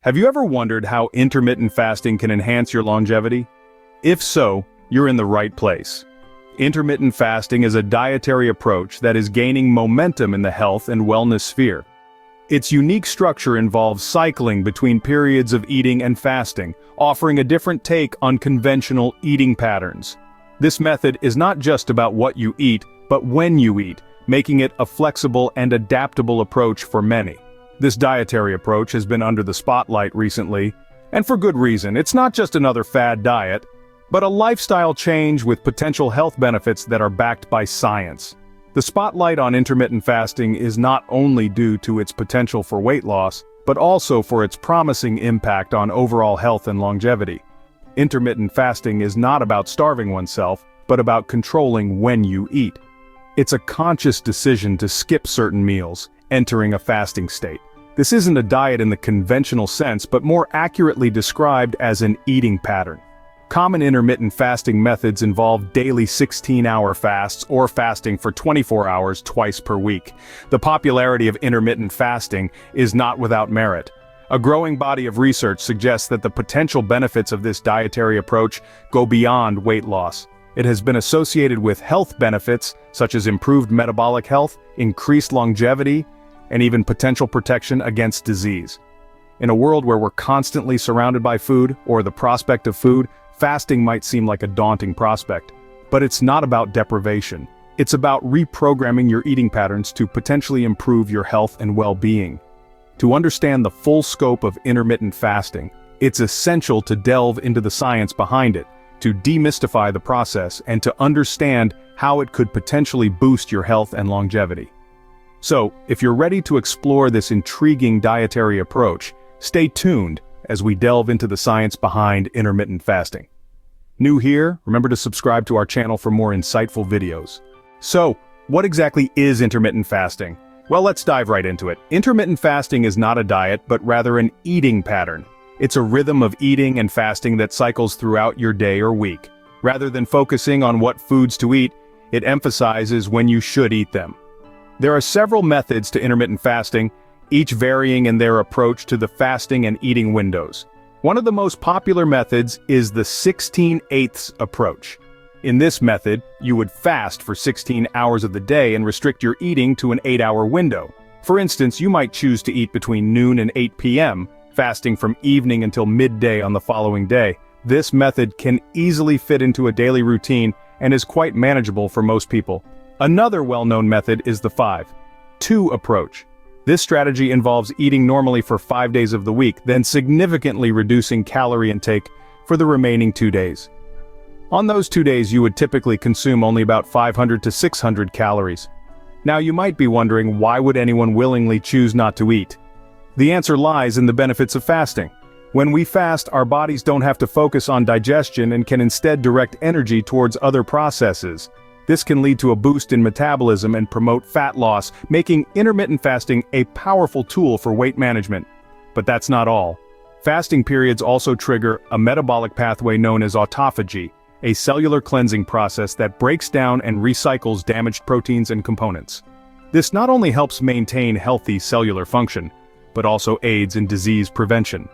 Have you ever wondered how intermittent fasting can enhance your longevity? If so, you're in the right place. Intermittent fasting is a dietary approach that is gaining momentum in the health and wellness sphere. Its unique structure involves cycling between periods of eating and fasting, offering a different take on conventional eating patterns. This method is not just about what you eat, but when you eat, making it a flexible and adaptable approach for many. This dietary approach has been under the spotlight recently, and for good reason. It's not just another fad diet, but a lifestyle change with potential health benefits that are backed by science. The spotlight on intermittent fasting is not only due to its potential for weight loss, but also for its promising impact on overall health and longevity. Intermittent fasting is not about starving oneself, but about controlling when you eat. It's a conscious decision to skip certain meals, entering a fasting state. This isn't a diet in the conventional sense, but more accurately described as an eating pattern. Common intermittent fasting methods involve daily 16-hour fasts or fasting for 24 hours twice per week. The popularity of intermittent fasting is not without merit. A growing body of research suggests that the potential benefits of this dietary approach go beyond weight loss. It has been associated with health benefits such as improved metabolic health, increased longevity, and even potential protection against disease. In a world where we're constantly surrounded by food or the prospect of food, fasting might seem like a daunting prospect. But it's not about deprivation. It's about reprogramming your eating patterns to potentially improve your health and well-being. To understand the full scope of intermittent fasting, it's essential to delve into the science behind it, to demystify the process, and to understand how it could potentially boost your health and longevity. So, if you're ready to explore this intriguing dietary approach, stay tuned as we delve into the science behind intermittent fasting. New here? Remember to subscribe to our channel for more insightful videos. So, what exactly is intermittent fasting? Well, let's dive right into it. Intermittent fasting is not a diet, but rather an eating pattern. It's a rhythm of eating and fasting that cycles throughout your day or week. Rather than focusing on what foods to eat, it emphasizes when you should eat them. There are several methods to intermittent fasting, each varying in their approach to the fasting and eating windows. One of the most popular methods is the 16/8 approach. In this method, you would fast for 16 hours of the day and restrict your eating to an 8-hour window. For instance, you might choose to eat between noon and 8 p.m., fasting from evening until midday on the following day. This method can easily fit into a daily routine and is quite manageable for most people. Another well-known method is the 5/2 approach. This strategy involves eating normally for 5 days of the week, then significantly reducing calorie intake for the remaining 2 days. On those 2 days, you would typically consume only about 500 to 600 calories. Now you might be wondering, why would anyone willingly choose not to eat? The answer lies in the benefits of fasting. When we fast, our bodies don't have to focus on digestion and can instead direct energy towards other processes. This can lead to a boost in metabolism and promote fat loss, making intermittent fasting a powerful tool for weight management. But that's not all. Fasting periods also trigger a metabolic pathway known as autophagy, a cellular cleansing process that breaks down and recycles damaged proteins and components. This not only helps maintain healthy cellular function, but also aids in disease prevention.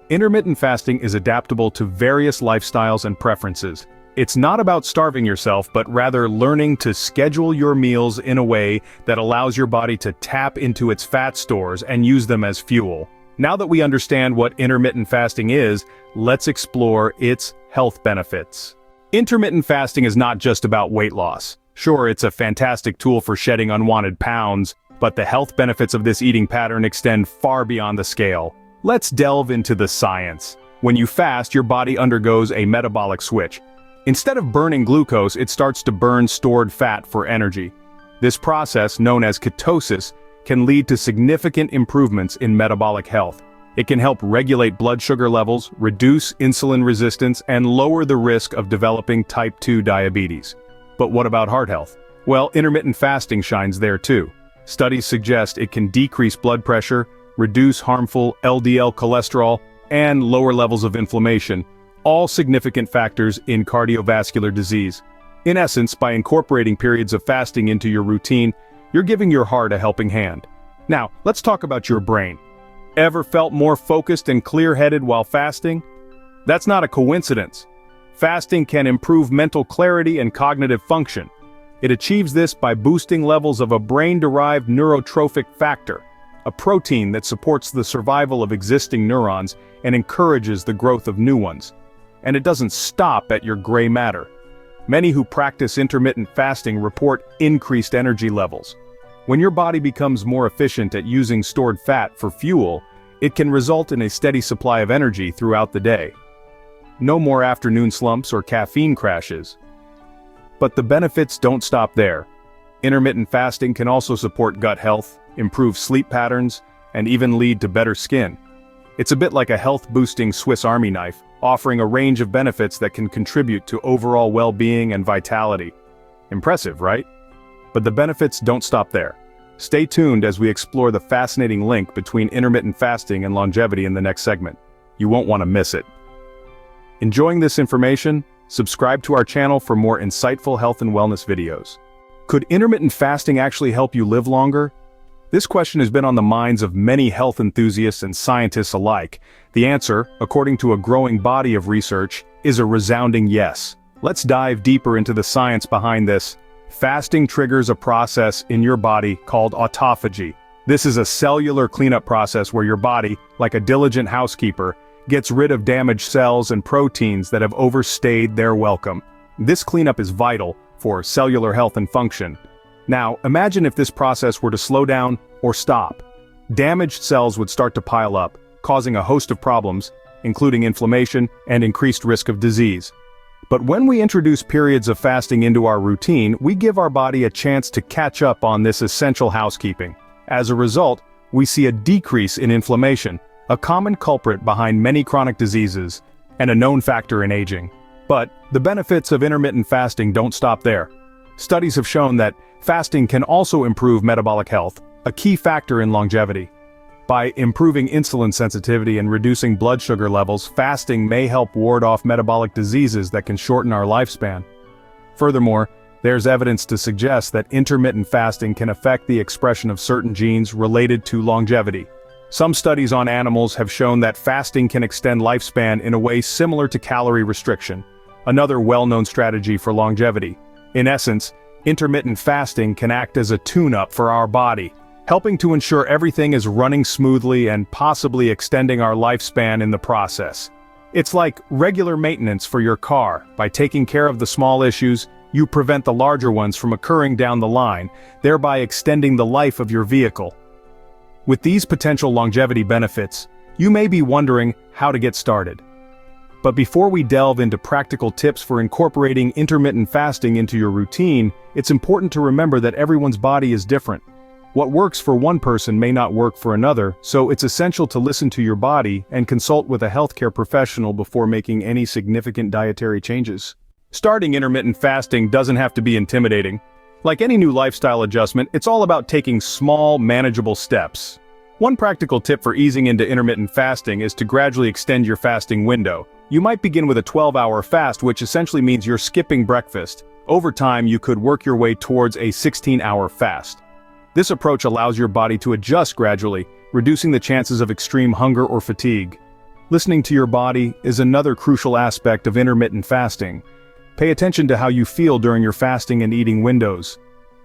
Intermittent fasting is adaptable to various lifestyles and preferences. It's not about starving yourself, but rather learning to schedule your meals in a way that allows your body to tap into its fat stores and use them as fuel. Now that we understand what intermittent fasting is, let's explore its health benefits. Intermittent fasting is not just about weight loss. Sure, it's a fantastic tool for shedding unwanted pounds, but the health benefits of this eating pattern extend far beyond the scale. Let's delve into the science. When you fast, your body undergoes a metabolic switch. Instead of burning glucose, it starts to burn stored fat for energy. This process, known as ketosis, can lead to significant improvements in metabolic health. It can help regulate blood sugar levels, reduce insulin resistance, and lower the risk of developing type 2 diabetes. But what about heart health? Well, intermittent fasting shines there too. Studies suggest it can decrease blood pressure, reduce harmful LDL cholesterol, and lower levels of inflammation, all significant factors in cardiovascular disease. In essence, by incorporating periods of fasting into your routine, you're giving your heart a helping hand. Now, let's talk about your brain. Ever felt more focused and clear-headed while fasting? That's not a coincidence. Fasting can improve mental clarity and cognitive function. It achieves this by boosting levels of a brain-derived neurotrophic factor, a protein that supports the survival of existing neurons and encourages the growth of new ones. And it doesn't stop at your gray matter. Many who practice intermittent fasting report increased energy levels. When your body becomes more efficient at using stored fat for fuel, it can result in a steady supply of energy throughout the day. No more afternoon slumps or caffeine crashes. But the benefits don't stop there. Intermittent fasting can also support gut health, improve sleep patterns, and even lead to better skin. It's a bit like a health-boosting Swiss Army knife, offering a range of benefits that can contribute to overall well-being and vitality. Impressive, right? But the benefits don't stop there. Stay tuned as we explore the fascinating link between intermittent fasting and longevity in the next segment. You won't want to miss it. Enjoying this information? Subscribe to our channel for more insightful health and wellness videos. Could intermittent fasting actually help you live longer? This question has been on the minds of many health enthusiasts and scientists alike. The answer, according to a growing body of research, is a resounding yes. Let's dive deeper into the science behind this. Fasting triggers a process in your body called autophagy. This is a cellular cleanup process where your body, like a diligent housekeeper, gets rid of damaged cells and proteins that have overstayed their welcome. This cleanup is vital for cellular health and function. Now, imagine if this process were to slow down or stop. Damaged cells would start to pile up, causing a host of problems, including inflammation and increased risk of disease. But when we introduce periods of fasting into our routine, we give our body a chance to catch up on this essential housekeeping. As a result, we see a decrease in inflammation, a common culprit behind many chronic diseases, and a known factor in aging. But the benefits of intermittent fasting don't stop there. Studies have shown that fasting can also improve metabolic health, a key factor in longevity. By improving insulin sensitivity and reducing blood sugar levels, fasting may help ward off metabolic diseases that can shorten our lifespan. Furthermore, there's evidence to suggest that intermittent fasting can affect the expression of certain genes related to longevity. Some studies on animals have shown that fasting can extend lifespan in a way similar to calorie restriction, another well-known strategy for longevity. In essence, intermittent fasting can act as a tune-up for our body, helping to ensure everything is running smoothly and possibly extending our lifespan in the process. It's like regular maintenance for your car. By taking care of the small issues, you prevent the larger ones from occurring down the line, thereby extending the life of your vehicle. With these potential longevity benefits, you may be wondering how to get started. But before we delve into practical tips for incorporating intermittent fasting into your routine, it's important to remember that everyone's body is different. What works for one person may not work for another, so it's essential to listen to your body and consult with a healthcare professional before making any significant dietary changes. Starting intermittent fasting doesn't have to be intimidating. Like any new lifestyle adjustment, it's all about taking small, manageable steps. One practical tip for easing into intermittent fasting is to gradually extend your fasting window. You might begin with a 12-hour fast, which essentially means you're skipping breakfast. Over time, you could work your way towards a 16-hour fast. This approach allows your body to adjust gradually, reducing the chances of extreme hunger or fatigue. Listening to your body is another crucial aspect of intermittent fasting. Pay attention to how you feel during your fasting and eating windows.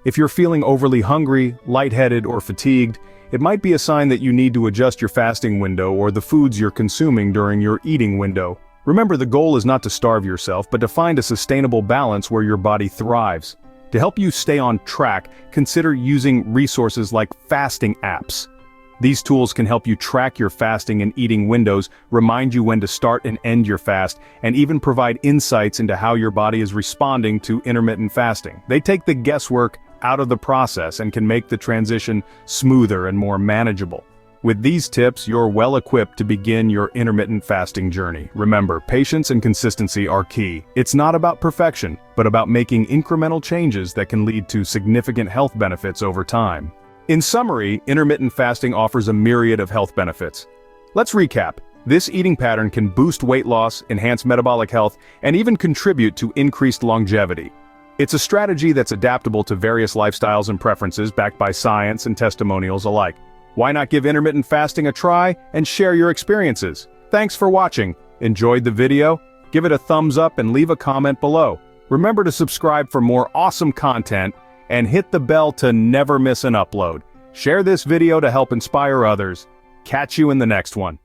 If you're feeling overly hungry, lightheaded, or fatigued, it might be a sign that you need to adjust your fasting window or the foods you're consuming during your eating window. Remember, the goal is not to starve yourself, but to find a sustainable balance where your body thrives. To help you stay on track, consider using resources like fasting apps. These tools can help you track your fasting and eating windows, remind you when to start and end your fast, and even provide insights into how your body is responding to intermittent fasting. They take the guesswork out of the process and can make the transition smoother and more manageable. With these tips, you're well equipped to begin your intermittent fasting journey. Remember, patience and consistency are key. It's not about perfection, but about making incremental changes that can lead to significant health benefits over time. In summary, intermittent fasting offers a myriad of health benefits. Let's recap. This eating pattern can boost weight loss, enhance metabolic health, and even contribute to increased longevity. It's a strategy that's adaptable to various lifestyles and preferences, backed by science and testimonials alike. Why not give intermittent fasting a try and share your experiences? Thanks for watching. Enjoyed the video? Give it a thumbs up and leave a comment below. Remember to subscribe for more awesome content and hit the bell to never miss an upload. Share this video to help inspire others. Catch you in the next one.